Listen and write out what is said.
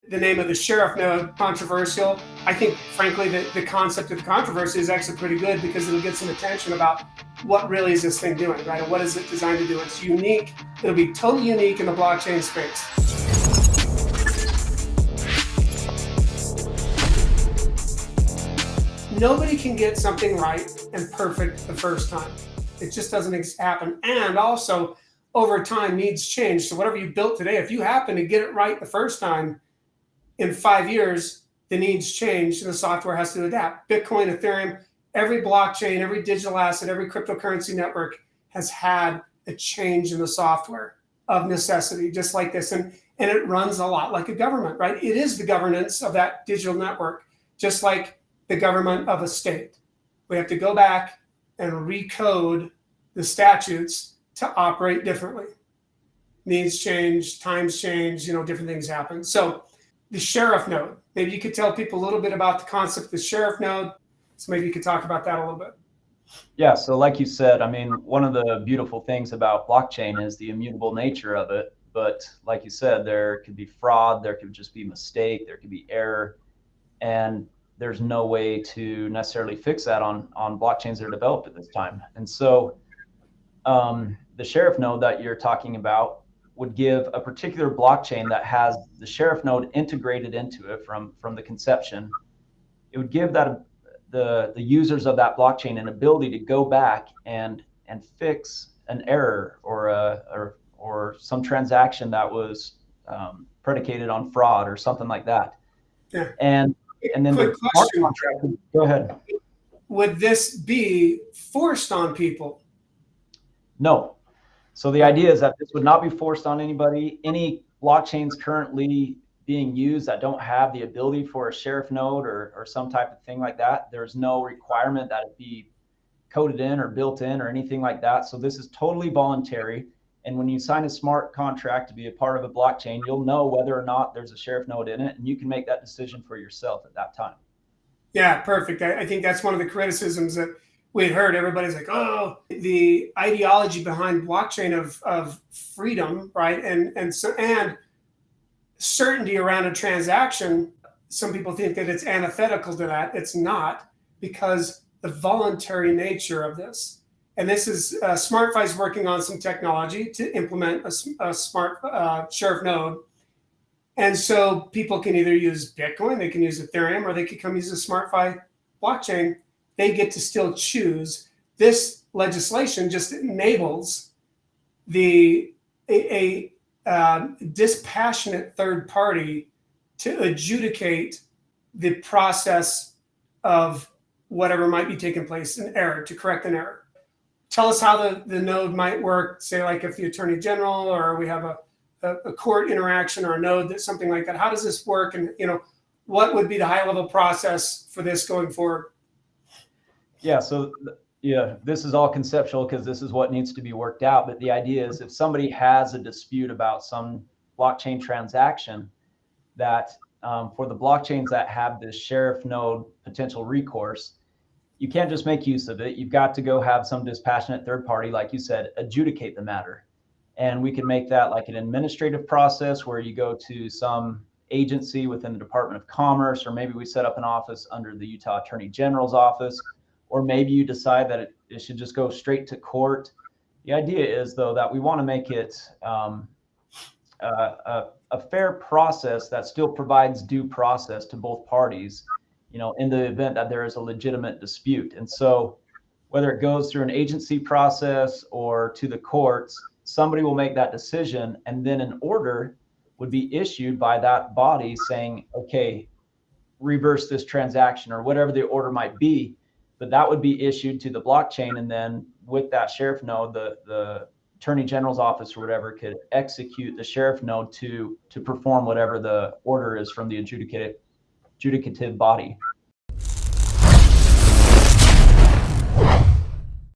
the name of the sheriff node controversial. I think, frankly, the concept of the controversy is actually pretty good because it'll get some attention about what really is this thing doing, right? And what is it designed to do? It's unique. It'll be totally unique in the blockchain space. Nobody can get something right and perfect the first time. It just doesn't happen. And also, over time, needs change. So whatever you built today, if you happen to get it right the first time, in 5 years, the needs change and the software has to adapt. Bitcoin, Ethereum, every blockchain, every digital asset, every cryptocurrency network has had a change in the software of necessity, just like this. And it runs a lot like a government, right? It is the governance of that digital network, just like the government of a state. We have to go back and recode the statutes to operate differently. Needs change, times change, different things happen. So the sheriff node, maybe you could tell people a little bit about the concept of the sheriff node. So maybe you could talk about that a little bit. Yeah, so like you said, one of the beautiful things about blockchain is the immutable nature of it. But like you said, there could be fraud, there could just be mistake, there could be error. And there's no way to necessarily fix that on blockchains that are developed at this time. And so the sheriff node that you're talking about would give a particular blockchain that has the sheriff node integrated into it from the conception. It would give that the users of that blockchain an ability to go back and fix an error or some transaction that was predicated on fraud or something like that. Yeah. And then quick the question. smart contract. Go ahead. Would this be forced on people? No. So the idea is that this would not be forced on anybody. Any blockchains currently being used that don't have the ability for a sheriff node or some type of thing like that, there's no requirement that it be coded in or built in or anything like that. So this is totally voluntary. And when you sign a smart contract to be a part of a blockchain, you'll know whether or not there's a sheriff node in it, and you can make that decision for yourself at that time. Yeah, perfect. I think that's one of the criticisms that we had heard. Everybody's like, oh, the ideology behind blockchain of freedom, right? And certainty around a transaction. Some people think that it's antithetical to that. It's not, because the voluntary nature of this. And this is SmartFi is working on some technology to implement a smart sheriff node. And so people can either use Bitcoin, they can use Ethereum, or they could come use the SmartFi blockchain. They get to still choose. This legislation just enables a dispassionate third party to adjudicate the process of whatever might be taking place, an error, to correct an error. Tell us how the node might work, say like if the Attorney General or we have a court interaction or a node, that something like that. How does this work? And what would be the high level process for this going forward? Yeah, so this is all conceptual because this is what needs to be worked out. But the idea is if somebody has a dispute about some blockchain transaction, that for the blockchains that have this sheriff node potential recourse, you can't just make use of it. You've got to go have some dispassionate third party, like you said, adjudicate the matter. And we can make that like an administrative process where you go to some agency within the Department of Commerce, or maybe we set up an office under the Utah Attorney General's office, or maybe you decide that it should just go straight to court. The idea is, though, that we want to make it a fair process that still provides due process to both parties, in the event that there is a legitimate dispute. And so whether it goes through an agency process or to the courts, somebody will make that decision, and then an order would be issued by that body saying, okay, reverse this transaction, or whatever the order might be. But that would be issued to the blockchain, and then with that sheriff node, the Attorney General's office or whatever could execute the sheriff node to perform whatever the order is from the adjudicative body.